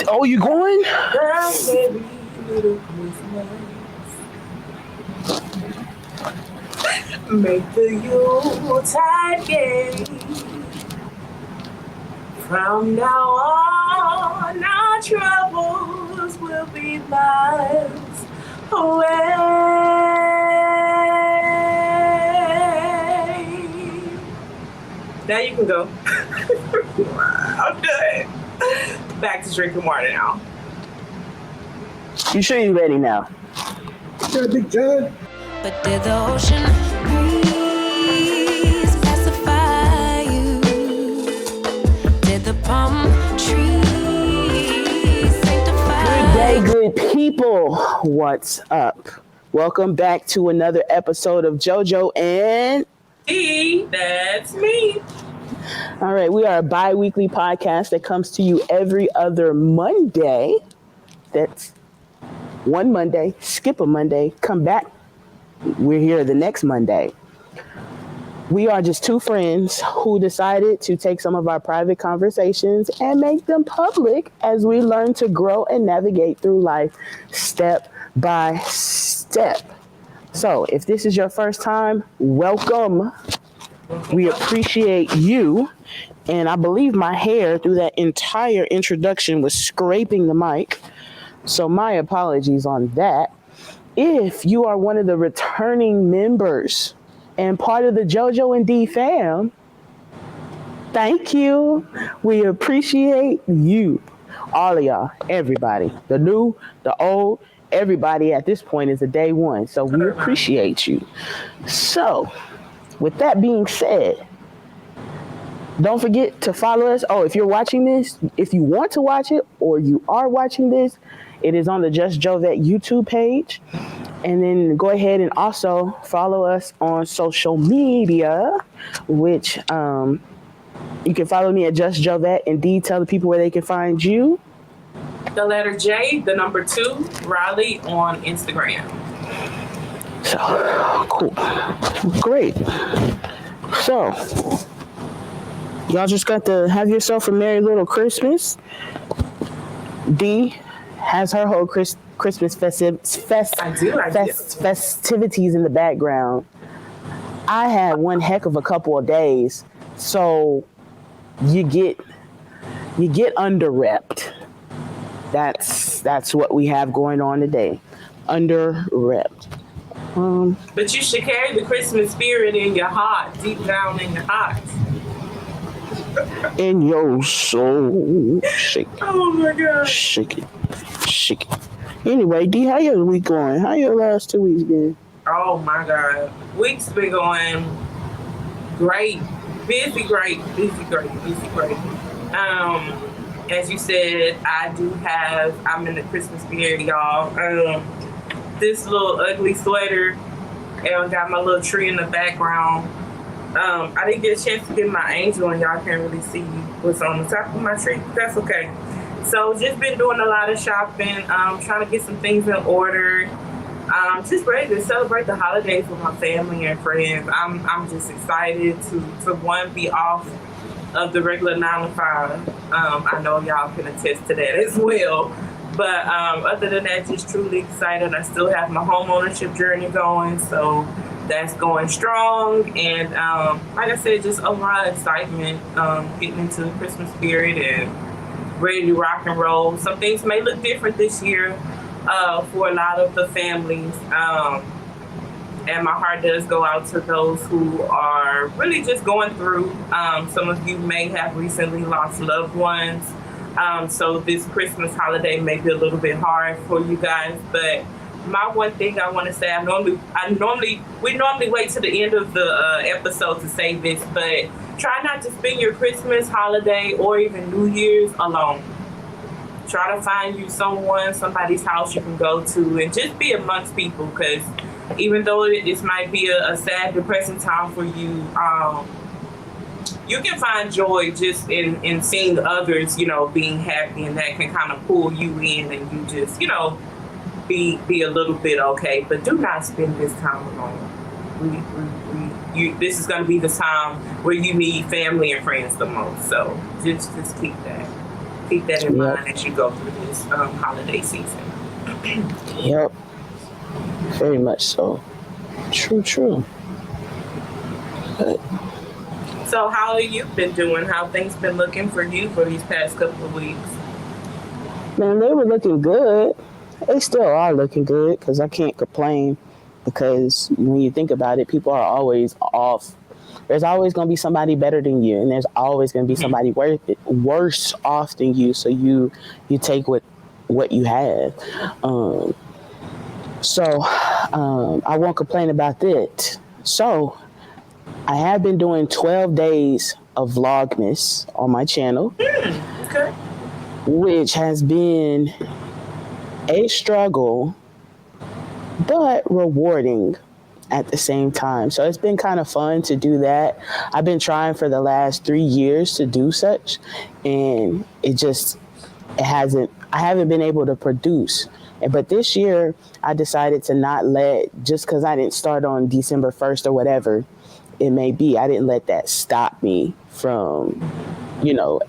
Oh, you going? Merry little Christmas, make the Yuletide gay. From now on, our troubles will be miles away. Now you can go. I'm done. Back to drinking water now. You sure you ready now? Yeah, Big John. But did the ocean breeze pacify you? Did the palm trees sanctify Good day, good people. What's up? Welcome back to another episode of Jojo and Dee, that's me. All right, we are a bi-weekly podcast that comes to you every other Monday. That's one Monday, skip a Monday, come back. We're here the next Monday. We are just two friends who decided to take some of our private conversations and make them public as we learn to grow and navigate through life step by step. So if this is your first time, welcome. We appreciate you. And I believe my hair through that entire introduction was scraping the mic. So my apologies on that. If you are one of the returning members and part of the Jojo and Dee fam, thank you. We appreciate you. All of y'all, everybody, the new, the old, everybody at this point is a day one. So we appreciate you. So with that being said, don't forget to follow us. Oh, if you're watching this, if you want to watch it or you are watching this, it is on the Just Jovet YouTube page. And then go ahead and also follow us on social media, which you can follow me at Just Jovet and Dee, tell the people where they can find you. The letter J, the number 2, Riley on Instagram. So, cool. Great. So, y'all just got to have yourself a merry little Christmas. Dee has her whole Christmas festivities in the background. I had one heck of a couple of days, so you get under-repped. That's what we have going on today. Under-repped. But you should carry the Christmas spirit in your heart, deep down in your heart. In your soul. Shake it. Oh my God. Shake it. Shake it. Anyway, Dee, how your week going? How your last 2 weeks been? Oh my God. Week's been going great. Busy, great. As you said, I'm in the Christmas spirit, y'all. This little ugly sweater, and got my little tree in the background. I didn't get a chance to get my angel, and y'all can't really see what's on the top of my tree. That's okay. So just been doing a lot of shopping, trying to get some things in order. Just ready to celebrate the holidays with my family and friends. I'm just excited to one, be off of the regular 9 to 5. I know y'all can attest to that as well. But other than that, just truly excited. I still have my home ownership journey going, so that's going strong. And like I said, just a lot of excitement, getting into the Christmas spirit and ready to rock and roll. Some things may look different this year for a lot of the families. And my heart does go out to those who are really just going through. Some of you may have recently lost loved ones. So this Christmas holiday may be a little bit hard for you guys, but my one thing I want to say, we normally wait to the end of the episode to say this, but try not to spend your Christmas holiday or even New Year's alone. Try to find you somebody's house you can go to and just be amongst people, because even though this might be a sad, depressing time for you, you can find joy just in seeing others, being happy, and that can kind of pull you in, and you just, be a little bit okay. But do not spend this time alone. This is going to be the time where you need family and friends the most. So just keep that keep that in Yep. mind as you go through this holiday season. Yep. Very much so. True. But So how have you been doing? How things been looking for you for these past couple of weeks? man, they were looking good. They still are looking good because I can't complain. Because when you think about it, people are always off. There's always going to be somebody better than you, and there's always going to be somebody worse off than you. So you take what you have. I won't complain about that. So I have been doing 12 days of Vlogmas on my channel, Okay. which has been a struggle, but rewarding at the same time. So it's been kind of fun to do that. I've been trying for the last 3 years to do such, and I haven't been able to produce. But this year I decided to not just because I didn't start on December 1st or whatever it may be, I didn't let that stop me from,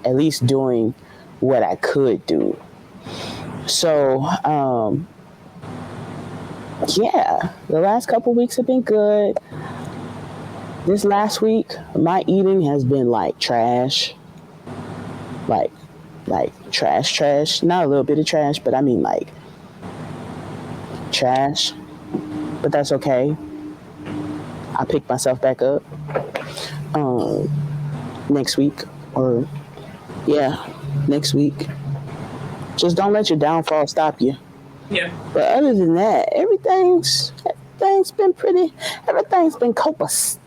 at least doing what I could do. So, the last couple weeks have been good. This last week, my eating has been like trash. Like trash. Not a little bit of trash, but I mean like trash. But that's okay. I pick myself back up next week. Next week. Just don't let your downfall stop you. Yeah. But other than that, everything's been copacetic.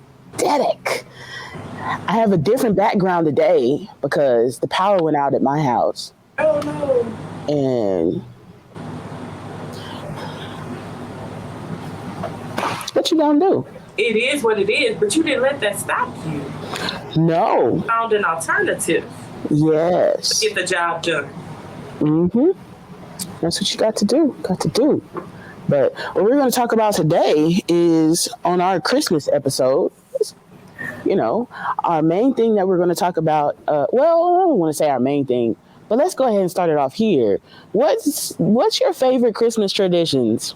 I have a different background today because the power went out at my house. Oh no. And what you gonna do? It is what it is, but you didn't let that stop you. No. Found an alternative Yes. to get the job done. Mm-hmm. That's what you got to do. But what we're going to talk about today is on our Christmas episode. Our main thing that we're going to talk about. I don't want to say our main thing, but let's go ahead and start it off here. What's your favorite Christmas traditions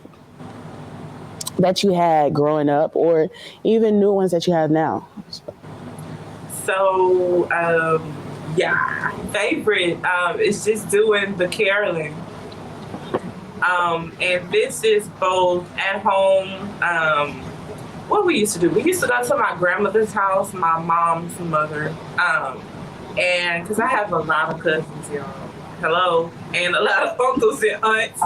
that you had growing up, or even new ones that you have now? So, favorite is just doing the caroling. And this is both at home. What we used to do, we used to go to my grandmother's house, my mom's mother, and because I have a lot of cousins, y'all, and a lot of uncles and aunts.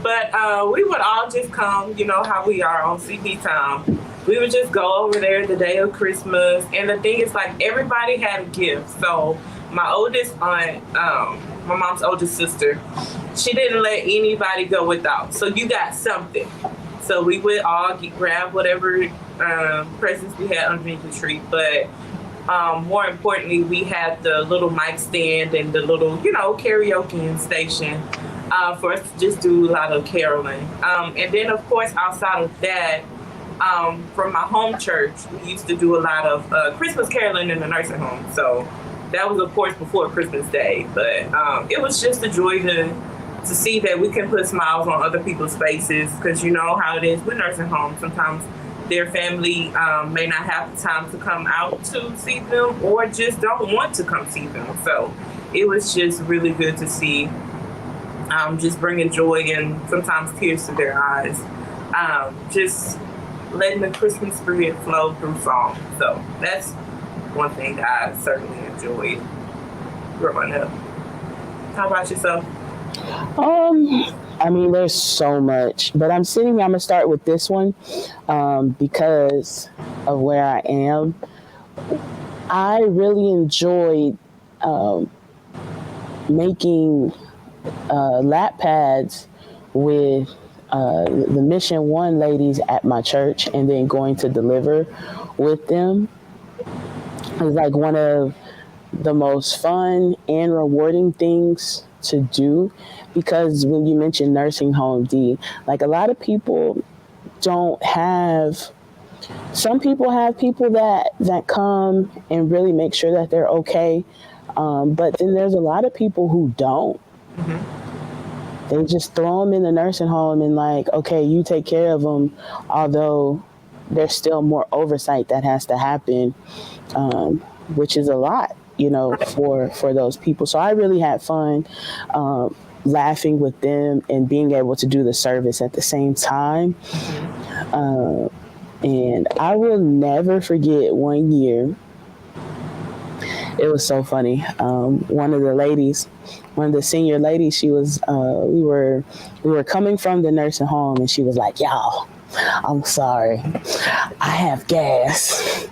But we would all just come, how we are on CP time. We would just go over there the day of Christmas, and the thing is, like, everybody had a gift. So my oldest aunt, my mom's oldest sister, she didn't let anybody go without. So you got something. So we would all grab whatever presents we had underneath the tree. But more importantly, we had the little mic stand and the little, karaoke station for us to just do a lot of caroling. And then, of course, outside of that, from my home church, we used to do a lot of Christmas caroling in the nursing home. So that was, of course, before Christmas Day. But it was just a joy to see that we can put smiles on other people's faces, because you know how it is with nursing homes. Sometimes their family may not have the time to come out to see them, or just don't want to come see them. So it was just really good to see, just bringing joy and sometimes tears to their eyes. Just letting the Christmas spirit flow through song. So that's one thing that I certainly enjoyed growing up. How about yourself? There's so much, but I'm going to start with this one because of where I am. I really enjoyed making lap pads with the Mission 1 ladies at my church, and then going to deliver with them. It was like one of the most fun and rewarding things to do, because when you mention nursing home, Dee, like, a lot of people don't have, some people have people that come and really make sure that they're okay. But then there's a lot of people who don't. They just throw them in the nursing home and like, okay, you take care of them, although there's still more oversight that has to happen, which is a lot, for those people. So I really had fun laughing with them and being able to do the service at the same time. And I will never forget one year. It was so funny. One of the senior ladies, she was, we were coming from the nursing home, and she was like, "Y'all, I'm sorry, I have gas."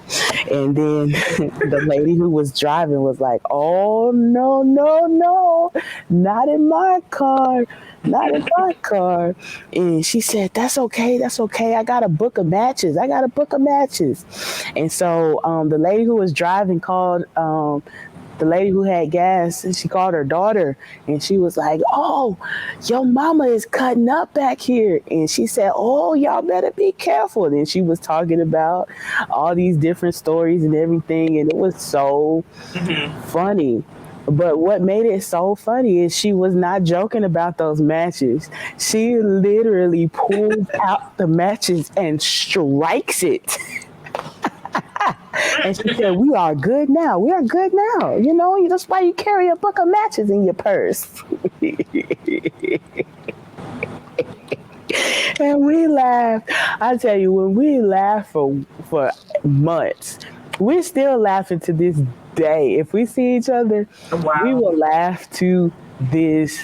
And then the lady who was driving was like, "Oh, no, not in my car. Not in my car." And she said, that's okay. I got a book of matches. And so the lady who was driving called the lady who had gas, and she called her daughter, and she was like, "Oh, your mama is cutting up back here." And she said, "Oh, y'all better be careful." And she was talking about all these different stories and everything, and it was so funny. But what made it so funny is she was not joking about those matches. She literally pulls out the matches and strikes it. And she said, "We are good now. That's why you carry a book of matches in your purse." And we laughed. I tell you, when we laughed for months, we're still laughing to this day. If we see each other, we will laugh to this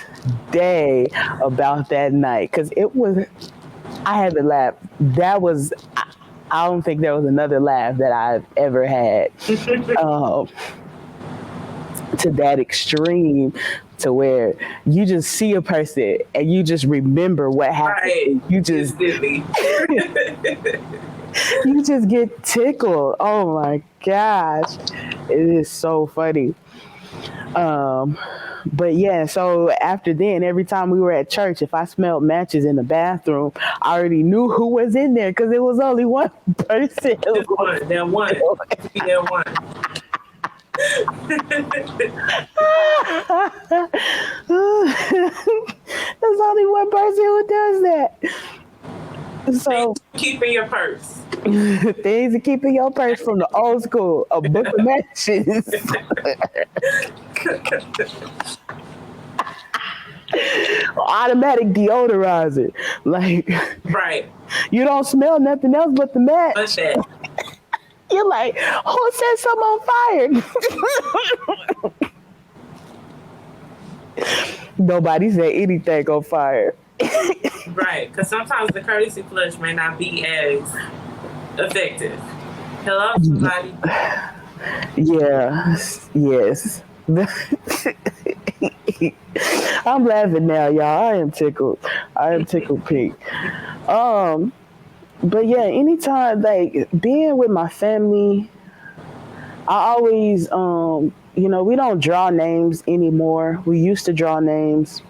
day about that night. Because I had to laugh. I don't think there was another laugh that I've ever had to that extreme, to where you just see a person and you just remember what happened. Right. You just you just get tickled. Oh my gosh, it is so funny. But yeah, so after then, every time we were at church, if I smelled matches in the bathroom, I already knew who was in there, because it was only one person. That one. There's only one person who does that. So keep in your purse. Things to keep in your purse from the old school. A book of matches. Automatic deodorizer. Like, right. You don't smell nothing else but the match. What's that? You're like, who set something on fire? Nobody said anything on fire. Right, because sometimes the courtesy flush may not be as effective. Hello, somebody? Yes. I'm laughing now, y'all. I am tickled pink. But yeah, anytime, like, being with my family, I always, we don't draw names anymore. We used to draw names,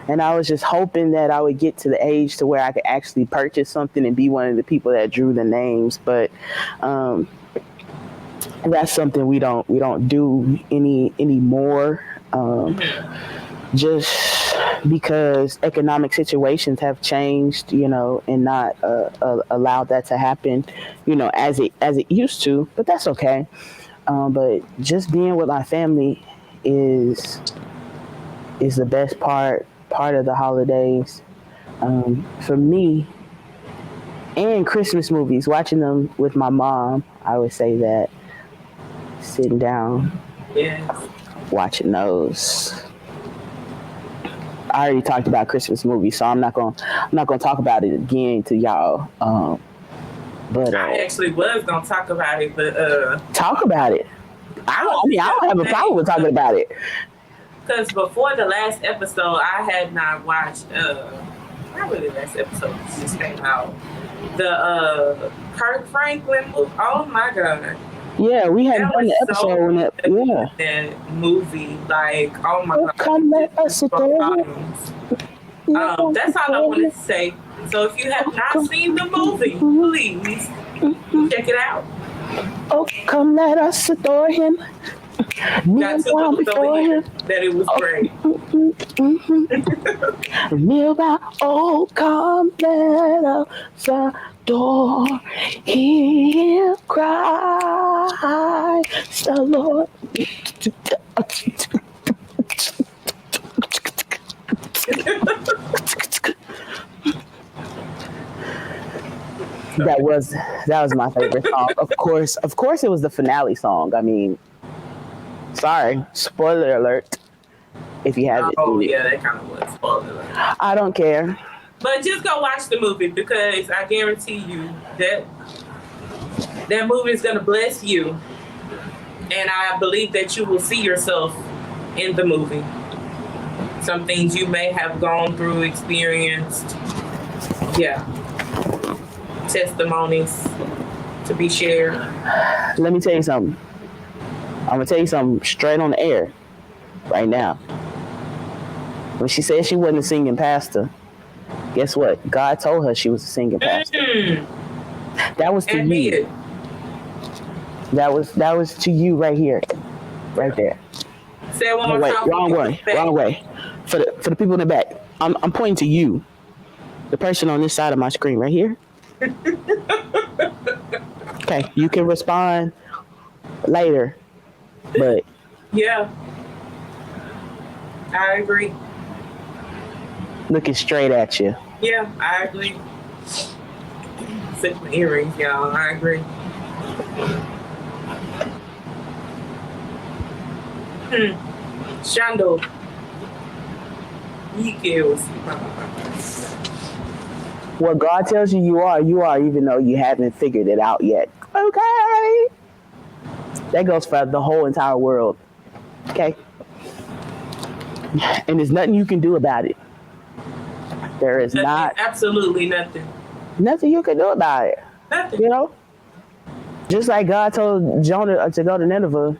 and I was just hoping that I would get to the age to where I could actually purchase something and be one of the people that drew the names. But that's something we don't do anymore. Just because economic situations have changed, and not allowed that to happen, as it used to. But that's okay. But just being with my family is the best part of the holidays for me. And Christmas movies, watching them with my mom, I would say that. Sitting down, watching those. I already talked about Christmas movies, so I'm not gonna talk about it again to y'all. But I actually was gonna talk about it, but talk about it. I don't have a problem with talking about it. Because before the last episode, I had not watched. Probably the last episode just came out. The Kirk Franklin movie. Oh my god. Yeah, we hadn't done the episode when that. Yeah. That movie, like, oh my god. Come let us adore. That's all I wanted to say. So if you have not seen the movie, please check it out. Oh, come let us adore him. Kneel two down books over before here him. that it was great. Kneel by, oh, come let us adore. Hear cry, the Lord. That was my favorite song. Of course, it was the finale song. I mean, sorry, spoiler alert. If you haven't Oh seen it, yeah, that kind of was spoiler alert. I don't care. But just go watch the movie because I guarantee you that movie is gonna bless you, and I believe that you will see yourself in the movie. Some things you may have gone through, experienced. Yeah. Testimonies to be shared. Let me tell you something. I'm gonna tell you something straight on the air, right now. When she said she wasn't a singing pastor, guess what? God told her she was a singing pastor. That was to you. That was to you right here, right there. Say it one more time. Wrong way. For the people in the back, I'm pointing to you, the person on this side of my screen right here. Okay, you can respond later, but yeah, I agree. Looking straight at you. Yeah, I agree. Six my earrings, y'all. I agree. Shando. He kills. What God tells you you are, even though you haven't figured it out yet. Okay. That goes for the whole entire world. Okay. And there's nothing you can do about it. There is absolutely nothing. Nothing you can do about it. Nothing. You know? Just like God told Jonah to go to Nineveh.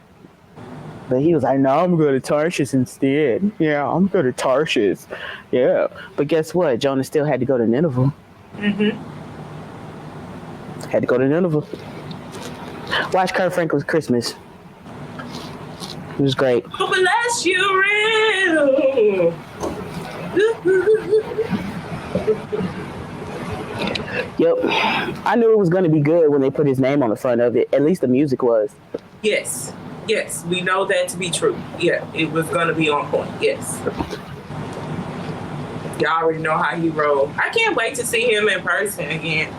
But he was like, no, I'm going to Tarshish instead. Yeah, I'm going to Tarshish. Yeah. But guess what? Jonah still had to go to Nineveh. Mm-hmm. Had to go to Nineveh. Watch Kurt Franklin's Christmas. It was great. Bless you, real. Yep. I knew it was going to be good when they put his name on the front of it. At least the music was. Yes. Yes, we know that to be true. Yeah, it was going to be on point. Yes. Y'all already know how he rolled. I can't wait to see him in person again.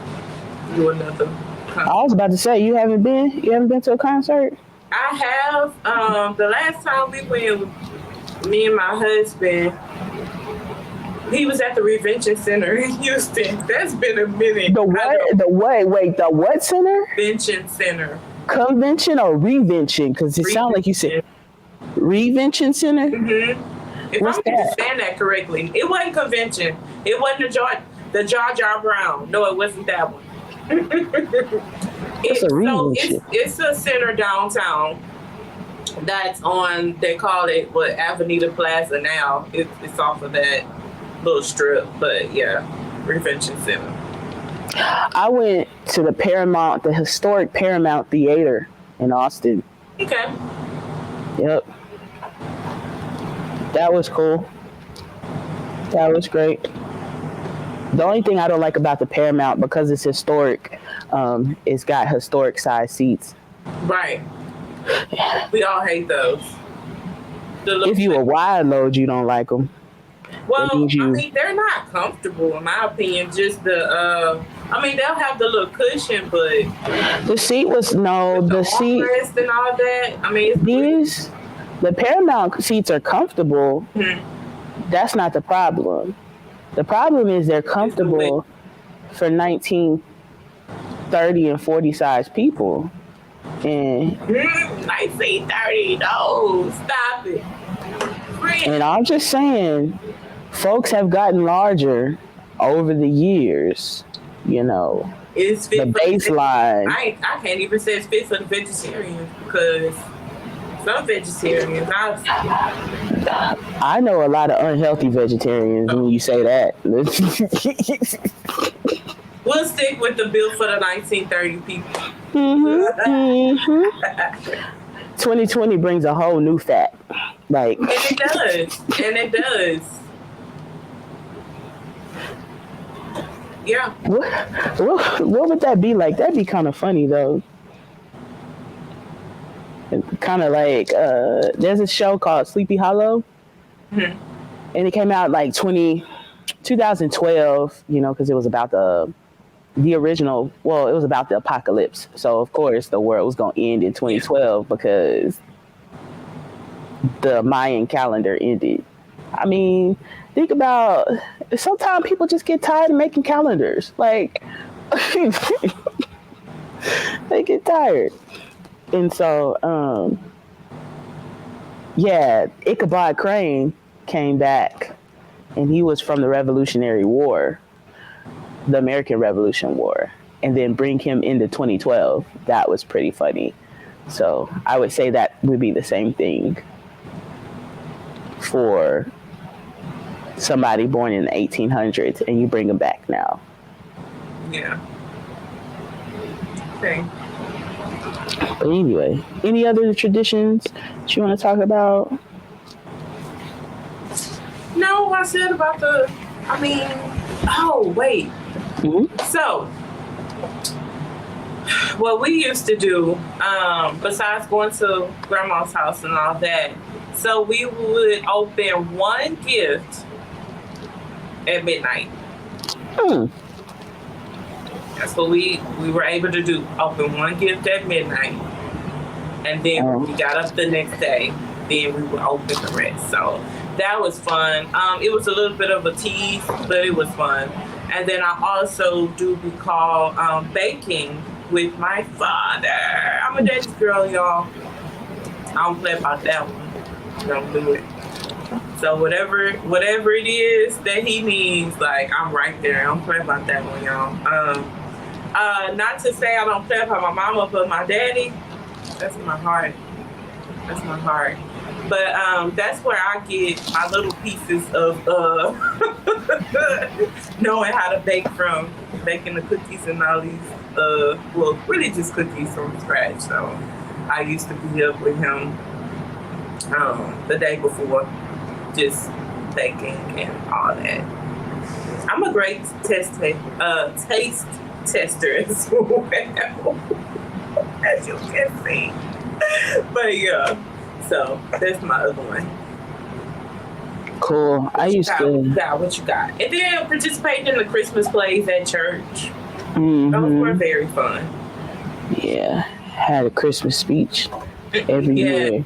Do another concert. I was about to say, you haven't been to a concert? I have. The last time we went, me and my husband, he was at the Revention Center in Houston. That's been a minute. The what? Wait, the what center? Convention Center. Convention or Revention? Because it sounded like you said Revention Center? Mm-hmm. If I understand that correctly, it wasn't convention. It wasn't the Jar Jar Brown. No, it wasn't that one. It's a center downtown that's on, they call it, Avenida Plaza now. It's off of that little strip, but yeah, Revention Center. I went to the historic Paramount Theater in Austin. Okay. Yep. That was cool. That was great. The only thing I don't like about the Paramount, because it's historic, it's got historic size seats. Right. We all hate those. If you a wide load, you don't like them. Well, I mean, they're not comfortable, in my opinion. Just they'll have the little cushion, but the seat was the seat and all that. I mean, the Paramount seats are comfortable. Mm-hmm. That's not the problem. The problem is they're comfortable for 19, 30, and 40 size people. And 1930, no, stop it. And I'm just saying, folks have gotten larger over the years. You know, it's fit the baseline. I can't even say it's fit for the vegetarians, because some vegetarians, I know a lot of unhealthy vegetarians when you say that. We'll stick with the bill for the 1930 people. Mm-hmm. 2020 brings a whole new fact. Like, And it does. And it does. Yeah. what would that be like? That'd be kind of funny though. Kind of like there's a show called Sleepy Hollow, and it came out like 2012. You know, because it was about the original. Well, it was about the apocalypse. So of course the world was gonna end in 2012 because the Mayan calendar ended. I mean, think about, sometimes people just get tired of making calendars. Like, they get tired. And so, Ichabod Crane came back, and he was from the Revolutionary War, the American Revolution War, and then bring him into 2012. That was pretty funny. So I would say that would be the same thing for somebody born in the 1800s, and you bring them back now. Yeah. Okay. But anyway, any other traditions that you want to talk about? No, I said about oh, wait. Mm-hmm. So, what we used to do, besides going to grandma's house and all that, so we would open one gift at midnight. That's what we were able to do. Open one gift at midnight. And then when we got up the next day, then we would open the rest. So that was fun. It was a little bit of a tease, but it was fun. And then I also do recall baking with my father. I'm a daddy's girl, y'all. I don't play about that one. Don't do it. So whatever it is that he needs, like, I'm right there. I don't play about that one, y'all. Not to say I don't play about my mama, but my daddy, that's my heart. That's my heart. But that's where I get my little pieces of knowing how to bake from, baking the cookies and all these, well, really just cookies from scratch. So I used to be up with him the day before, just baking and all that. I'm a great taste tester as well, as you can see. But yeah, so that's my other one. Cool. What you got? And then participating in the Christmas plays at church. Mm-hmm. Those were very fun. Yeah, had a Christmas speech every year.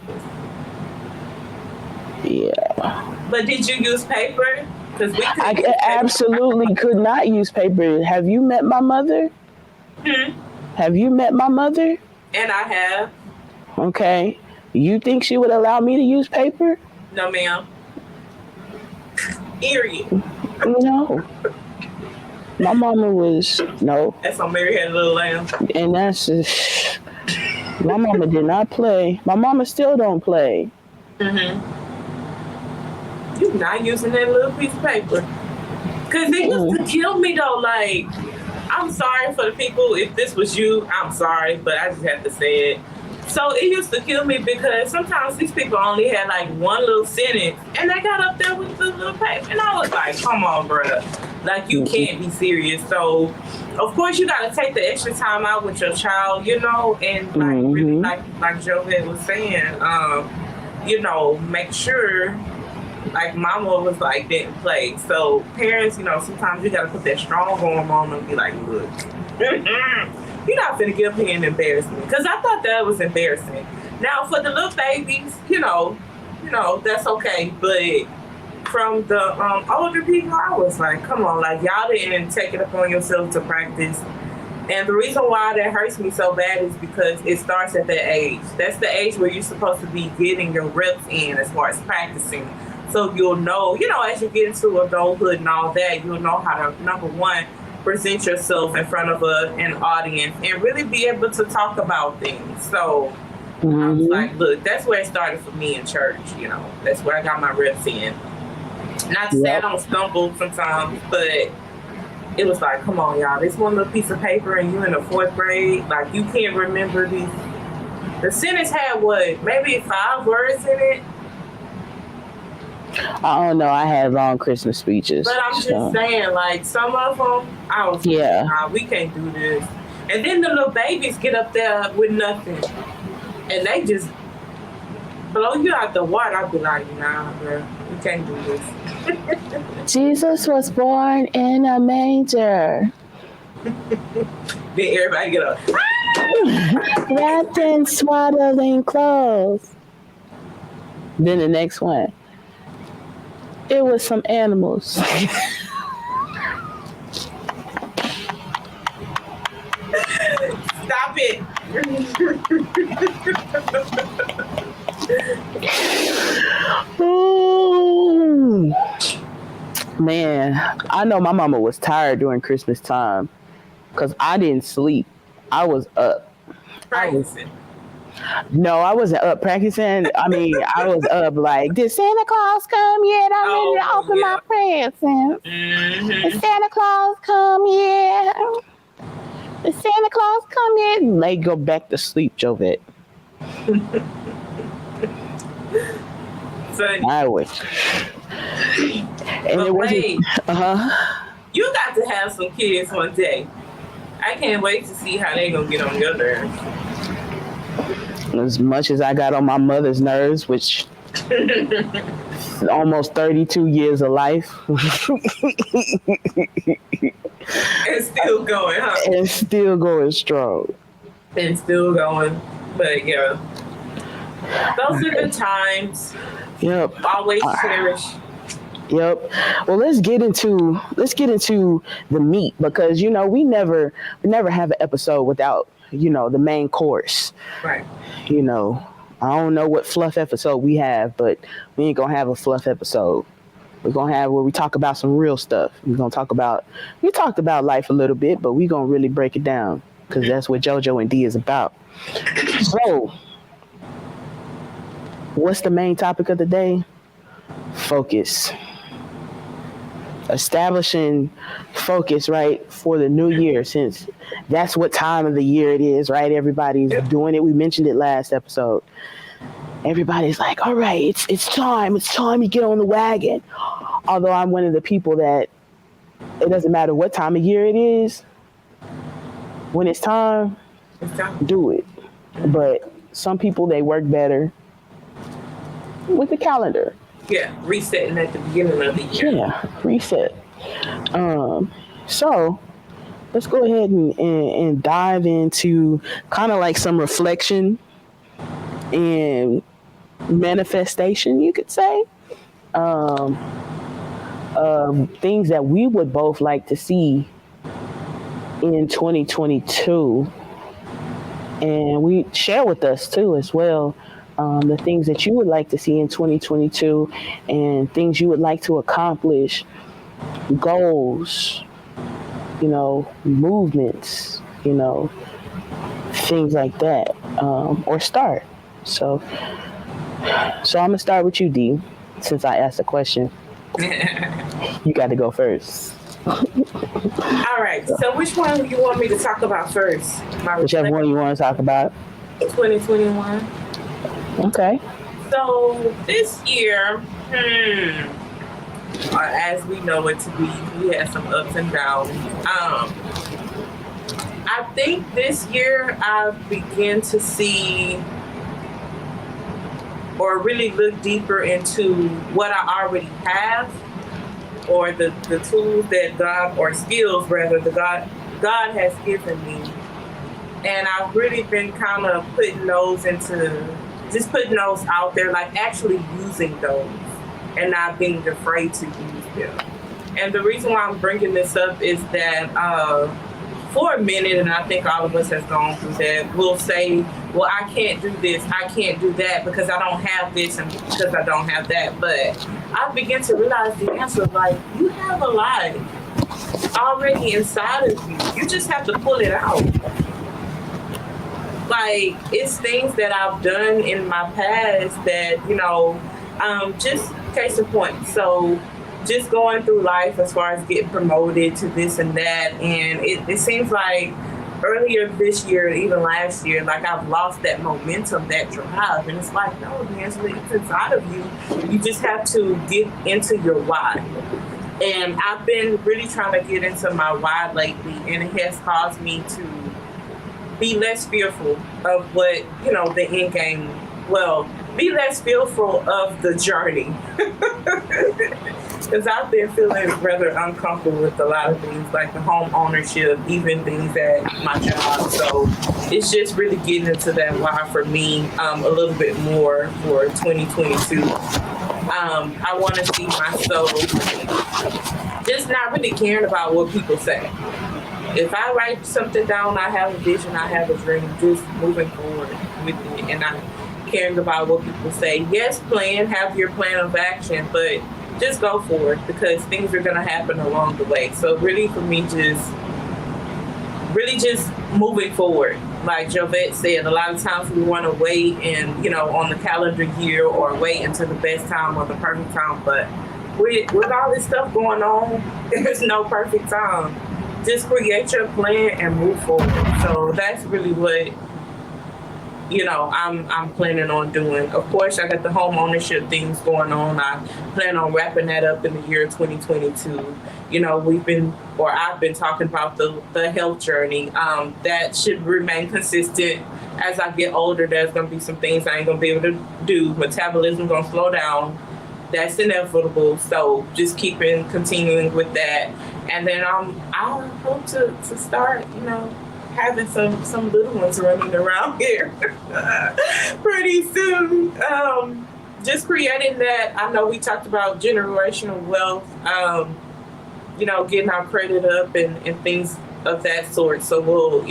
Yeah. But did you use paper? Because I absolutely could not use paper. Have you met my mother? Have you met my mother? And I have. Okay. You think she would allow me to use paper? No, ma'am. Period. No. My mama was, no. That's on Mary Had a Little Lamb. And that's just, my mama did not play. My mama still don't play. You're not using that little piece of paper. Because it used to kill me, though. Like, I'm sorry for the people. If this was you, I'm sorry, but I just have to say it. So it used to kill me because sometimes these people only had like one little sentence, and they got up there with the little paper. And I was like, come on, bruh. Like, you can't be serious. So, of course, you got to take the extra time out with your child, you know, and like really, like Joe was saying, you know, make sure, like mama was like, didn't play. So parents, you know, sometimes you got to put that strong arm on them and be like, look, you're not finna give me an embarrassment. Because I thought that was embarrassing. Now, for the little babies, you know, that's okay. But from the older people, I was like, come on, like, y'all didn't take it upon yourself to practice. And the reason why that hurts me so bad is because it starts at that age. That's the age where you're supposed to be getting your reps in as far as practicing. So you'll know, you know, as you get into adulthood and all that, you'll know how to, number one, present yourself in front of an audience and really be able to talk about things. So I was like, look, that's where it started for me in church, you know. That's where I got my reps in. Not to say I don't stumble sometimes, but it was like, come on, y'all, this one little piece of paper and you in the 4th grade, like, you can't remember these The sentence had what? Maybe 5 words in it. I don't know. I had long Christmas speeches. But I'm just saying, like, some of them, I was like, nah, we can't do this. And then the little babies get up there with nothing. And they just blow you out the water. I'd be like, nah, bro, we can't do this. Jesus was born in a manger. Then everybody get up. Wrapped in swaddling clothes. Then the next one. It was some animals. Stop it. Ooh. Man, I know my mama was tired during Christmas time because I didn't sleep. I was up. Practicing. No, I wasn't up practicing. I mean, I was up like, did Santa Claus come yet? I'm ready to open my presents. Did Santa Claus come yet? Did Santa Claus come yet? And they go back to sleep, Jovette. So, I wish. And it wasn't. You got to have some kids one day. I can't wait to see how they gonna get on your nerves. As much as I got on my mother's nerves, which almost 32 years of life. And still going, huh? And still going strong. And still going. But yeah. Those are the times. Yep. Always cherish. Yep. Well, let's get into the meat, because we never have an episode without the main course. Right. I don't know what fluff episode we have, but we ain't gonna have a fluff episode. We're gonna have where we talk about some real stuff. We talked about life a little bit, but we're gonna really break it down, because that's what Jojo Dee is about. So, what's the main topic of the day? Focus. Establishing focus, right, for the new year, since that's what time of the year it is, right? Everybody's doing it. We mentioned it last episode. Everybody's like, all right, it's time to get on the wagon. Although I'm one of the people that it doesn't matter what time of year it is. When it's time, do it. But some people, they work better with the calendar. Yeah, resetting at the beginning of the year. Yeah, reset. So let's go ahead and dive into kind of like some reflection and manifestation, you could say. Things that we would both like to see in 2022. And we share with us too as well. The things that you would like to see in 2022 and things you would like to accomplish, goals, movements, things like that, or start. So I'm going to start with you, Dee, since I asked the question. You got to go first. All right. So which one do you want me to talk about first? Whichever one you want to talk about. 2021. Okay. So this year, as we know it to be, we had some ups and downs. I think this year I began to see or really look deeper into what I already have, or the tools that God, or skills rather, God has given me. And I've really been kind of putting those out there, like actually using those and not being afraid to use them. And the reason why I'm bringing this up is that for a minute, and I think all of us has gone through that, we'll say, well, I can't do this, I can't do that because I don't have this and because I don't have that. But I began to realize the answer, like, you have a lot already inside of you. You just have to pull it out. Like, it's things that I've done in my past that, just case in point. So just going through life as far as getting promoted to this and that. And it seems like earlier this year, even last year, like I've lost that momentum, that drive. And it's like, no, Angela, it's inside of you. You just have to get into your why. And I've been really trying to get into my why lately, and it has caused me to be less fearful of what, the end game, be less fearful of the journey. Because I've been feeling rather uncomfortable with a lot of things, like the home ownership, even things at my job. So it's just really getting into that why for me a little bit more for 2022. I want to see myself just not really caring about what people say. If I write something down, I have a vision, I have a dream, just moving forward with it, and I'm caring about what people say. Yes, have your plan of action, but just go for it, because things are going to happen along the way. So really for me, just moving forward. Like Jovette said, a lot of times we want to wait and, on the calendar year, or wait until the best time or the perfect time. But with all this stuff going on, there's no perfect time. Just create your plan and move forward. So that's really what, I'm planning on doing. Of course, I got the home ownership things going on. I plan on wrapping that up in the year 2022. I've been talking about the health journey. That should remain consistent. As I get older, there's going to be some things I ain't going to be able to do. Metabolism going to slow down. That's inevitable. So just continuing with that. And then I hope to start, having some little ones running around here pretty soon. Just creating that. I know we talked about generational wealth, getting our credit up and things of that sort. So we'll,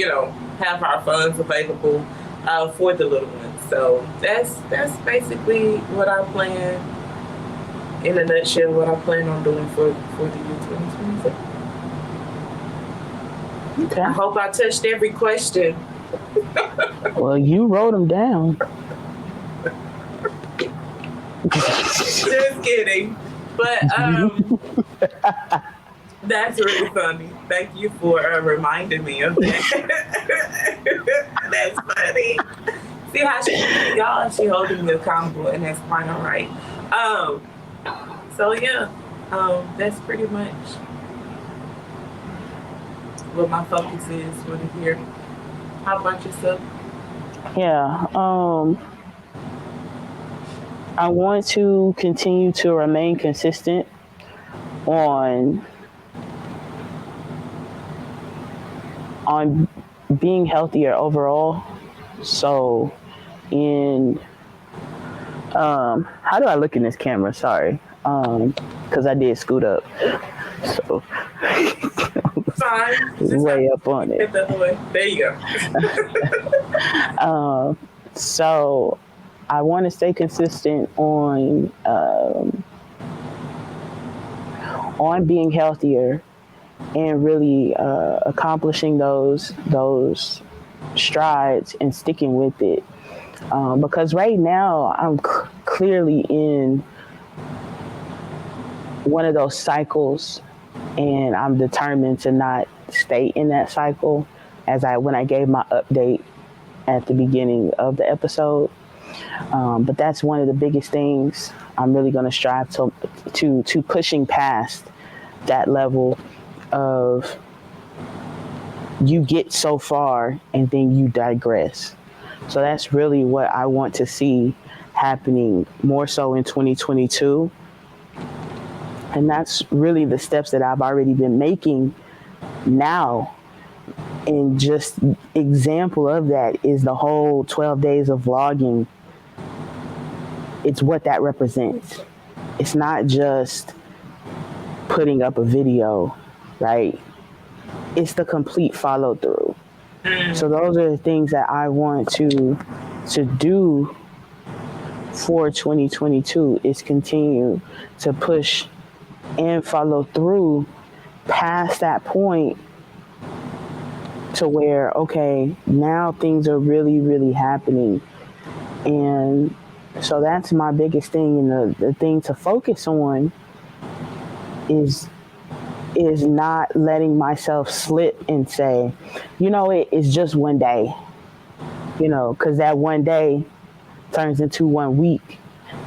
have our funds available for the little ones. So that's basically what I plan, in a nutshell, what I plan on doing for the year 2026. Okay. I hope I touched every question. Well, you wrote them down. Just kidding. But that's really funny. Thank you for reminding me of that. That's funny. See how she holding me accountable, and that's quite all right. So yeah, that's pretty much what my focus is for the year. How about yourself? Yeah. I want to continue to remain consistent on being healthier overall. So how do I look in this camera? Sorry. Because I did scoot up. So Fine. way up on it. There you go. So I want to stay consistent on being healthier and really accomplishing those strides and sticking with it. Because right now I'm clearly in one of those cycles, and I'm determined to not stay in that cycle, when I gave my update at the beginning of the episode. But that's one of the biggest things I'm really going to strive to pushing past that level of you get so far and then you digress. So that's really what I want to see happening more so in 2022. And that's really the steps that I've already been making now. And just example of that is the whole 12 days of vlogging. It's what that represents. It's not just putting up a video, right? It's the complete follow through. So those are the things that I want to do for 2022, is continue to push and follow through past that point to where, okay, now things are really, really happening. And so that's my biggest thing. And the thing to focus on is is not letting myself slip and say, it's just one day, because that one day turns into 1 week.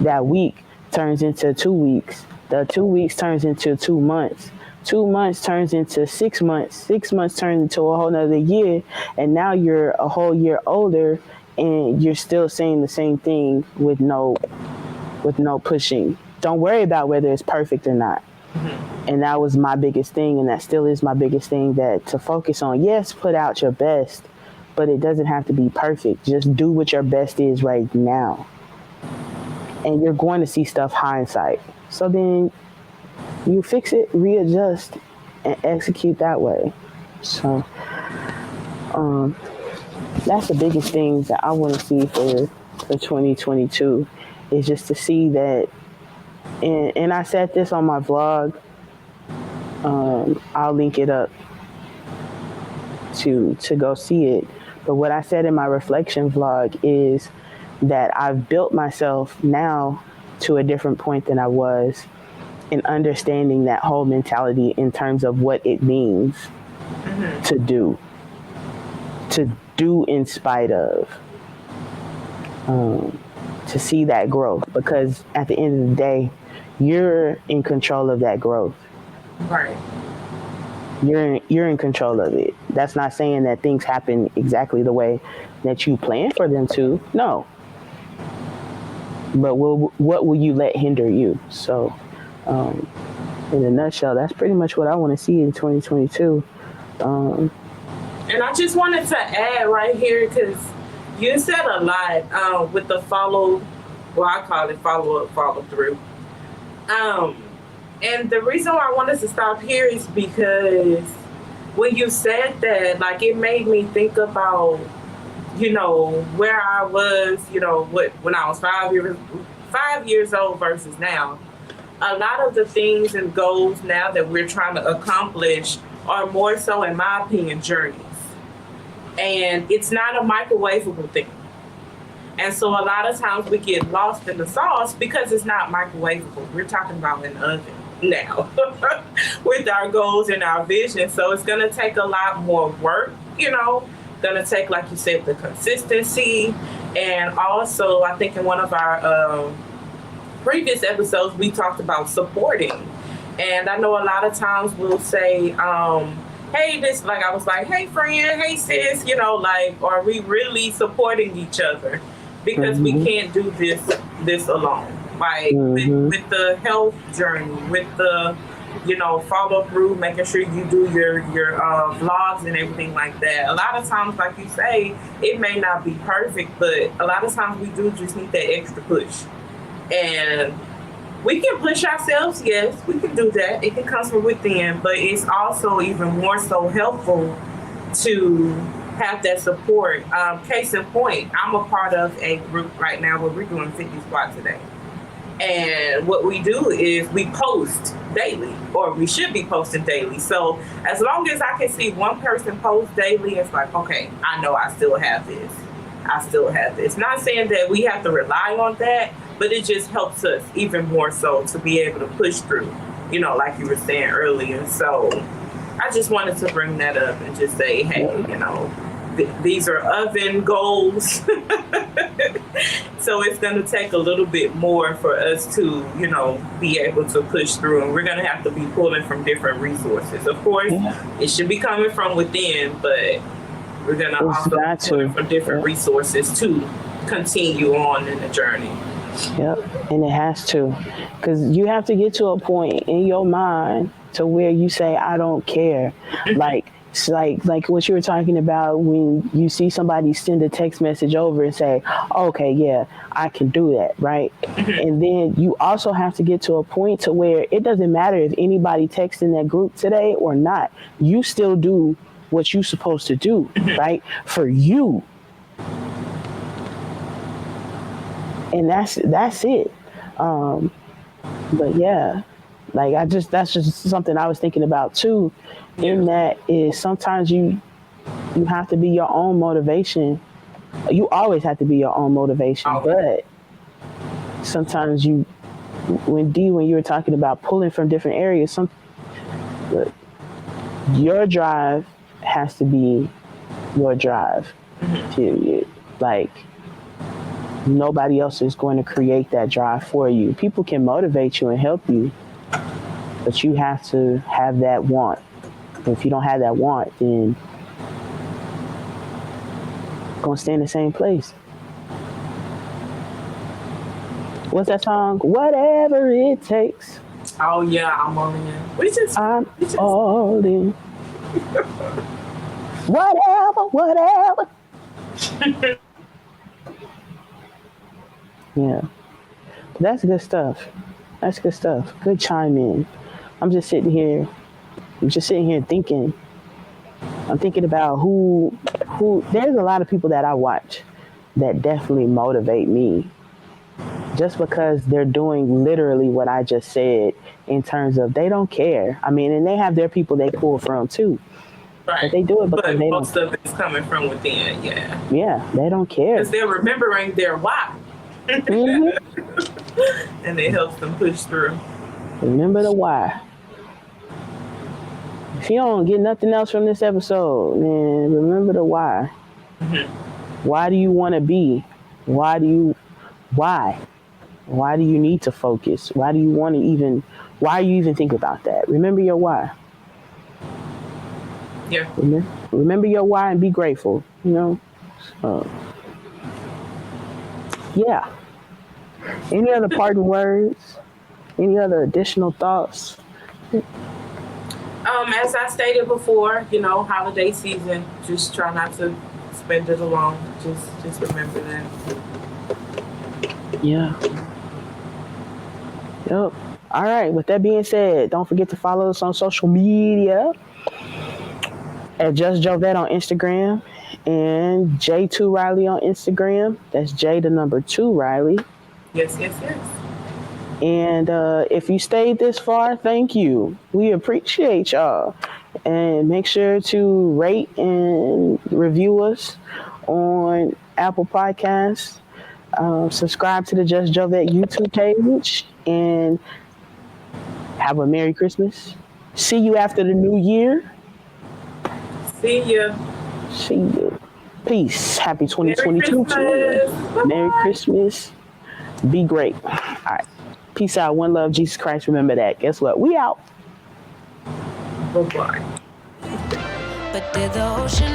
That week turns into 2 weeks. The 2 weeks turns into 2 months. 2 months turns into 6 months. 6 months turns into a whole nother year. And now you're a whole year older and you're still saying the same thing with no pushing. Don't worry about whether it's perfect or not. And that was my biggest thing, and that still is my biggest thing, that to focus on, yes, put out your best, but it doesn't have to be perfect. Just do what your best is right now. And you're going to see stuff hindsight. So then you fix it, readjust, and execute that way. So that's the biggest thing that I want to see for 2022, is just to see that, and I said this on my vlog, I'll link it up to go see it. But what I said in my reflection vlog is that I've built myself now to a different point than I was in understanding that whole mentality in terms of what it means to do in spite of, to see that growth, because at the end of the day, you're in control of that growth. Right. You're in control of it. That's not saying that things happen exactly the way that you plan for them to. No. But what will you let hinder you? So, in a nutshell, that's pretty much what I want to see in 2022. And I just wanted to add right here, because you said a lot with the I call it follow-up, follow-through. And the reason why I wanted to stop here is because when you said that, like, it made me think about, where I was, when I was 5 years old versus now. A lot of the things and goals now that we're trying to accomplish are more so, in my opinion, journeys. And it's not a microwavable thing. And so a lot of times we get lost in the sauce because it's not microwavable. We're talking about an oven now with our goals and our vision. So it's going to take a lot more work, going to take, like you said, the consistency. And also, I think in one of our previous episodes, we talked about supporting. And I know a lot of times we'll say, hey, this, like I was like, hey, friend, hey, sis, are we really supporting each other? Because we can't do this alone. Like with the health journey, with the, follow through, making sure you do your vlogs and everything like that. A lot of times, like you say, it may not be perfect, but a lot of times we do just need that extra push. And we can push ourselves, yes, we can do that. It can come from within, but it's also even more so helpful to have that support. Case in point, I'm a part of a group right now where we're doing 50 squats a day. And what we do is we post daily, or we should be posting daily. So as long as I can see one person post daily, it's like, okay, I know I still have this. Not saying that we have to rely on that, but it just helps us even more so to be able to push through, like you were saying earlier. So I just wanted to bring that up and just say, hey, these are oven goals. So it's going to take a little bit more for us to, be able to push through. And we're going to have to be pulling from different resources. Of course, it should be coming from within, but we're going to also pull from different resources to continue on in the journey. Yep, and it has to, because you have to get to a point in your mind to where you say, I don't care. Like what you were talking about when you see somebody send a text message over and say, okay, yeah, I can do that, right? And then you also have to get to a point to where it doesn't matter if anybody texts in that group today or not. You still do what you're supposed to do, right? For you. And that's it. But yeah, like that's just something I was thinking about too. In that is sometimes you have to be your own motivation. You always have to be your own motivation, but sometimes when you were talking about pulling from different areas, Look, your drive has to be your drive, period. Like, nobody else is going to create that drive for you. People can motivate you and help you, but you have to have that want. If you don't have that want, then you're going to stay in the same place. What's that song? Whatever it takes. Oh yeah, I'm all in. I'm all in. Whatever. Yeah. That's good stuff. Good chime in. I'm just sitting here thinking. I'm thinking about who there's a lot of people that I watch that definitely motivate me. Just because they're doing literally what I just said in terms of they don't care. I mean, and they have their people they pull from too. Right. But they do it because they most of it's coming from within, yeah. Yeah, they don't care. Because they're remembering their why. Mm-hmm. And it helps them push through. Remember the why. If you don't get nothing else from this episode, man, remember the why. Mm-hmm. Why do you want to be? Why do you need to focus? Why are you even think about that? Remember your why. Yeah. Remember your why and be grateful, you know? Yeah. Any other parting words? Any other additional thoughts? As I stated before, holiday season, just try not to spend it alone. Just remember that. Yeah. Yep. All right. With that being said, don't forget to follow us on social media at Just Jovette on Instagram and J2 Riley on Instagram. That's J the number 2 Riley. Yes. And if you stayed this far, thank you. We appreciate y'all. And make sure to rate and review us on Apple Podcasts. Subscribe to the Just Jovette YouTube page. And have a Merry Christmas. See you after the new year. See you. Peace. Happy 2022 to you. Merry Christmas. Be great. All right. Peace out. One love, Jesus Christ. Remember that. Guess what? We out. Bye-bye. But did the ocean